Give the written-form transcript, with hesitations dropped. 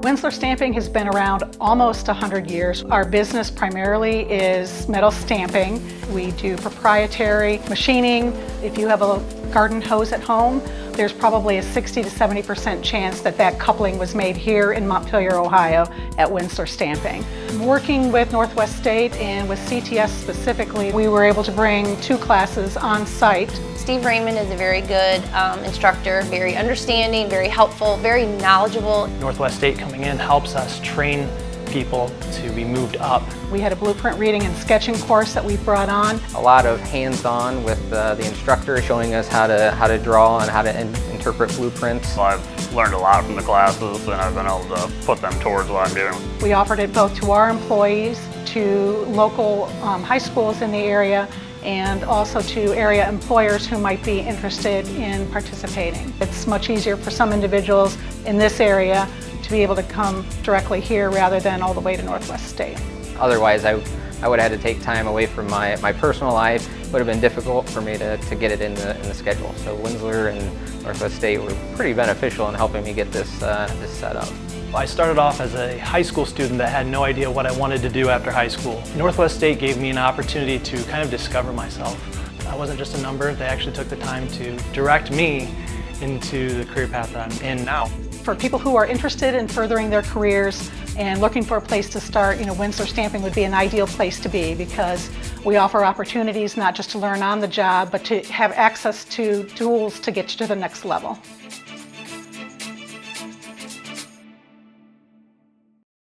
Winzeler Stamping has been around almost 100 years. Our business primarily is metal stamping. We do proprietary machining. If you have a garden hose at home, there's probably a 60 to 70% chance that that coupling was made here in Montpelier, Ohio at Winzeler Stamping. Working with Northwest State and with CTS specifically, we were able to bring 2 classes on site. Steve Raymond is a very good instructor, very understanding, very helpful, very knowledgeable. Northwest State coming in helps us train people to be moved up. We had a blueprint reading and sketching course that we brought on. A lot of hands-on with the instructor showing us how to draw and how to interpret blueprints. I've learned a lot from the classes and I've been able to put them towards what I'm doing. We offered it both to our employees, to local high schools in the area, and also to area employers who might be interested in participating. It's much easier for some individuals in this area to be able to come directly here rather than all the way to Northwest State. Otherwise, I would have had to take time away from my personal life. It would have been difficult for me to get it in the schedule. So Winzeler and Northwest State were pretty beneficial in helping me get this set up. I started off as a high school student that had no idea what I wanted to do after high school. Northwest State gave me an opportunity to kind of discover myself. I wasn't just a number, they actually took the time to direct me into the career path that I'm in now. For people who are interested in furthering their careers and looking for a place to start, Winzeler Stamping would be an ideal place to be because we offer opportunities not just to learn on the job, but to have access to tools to get you to the next level.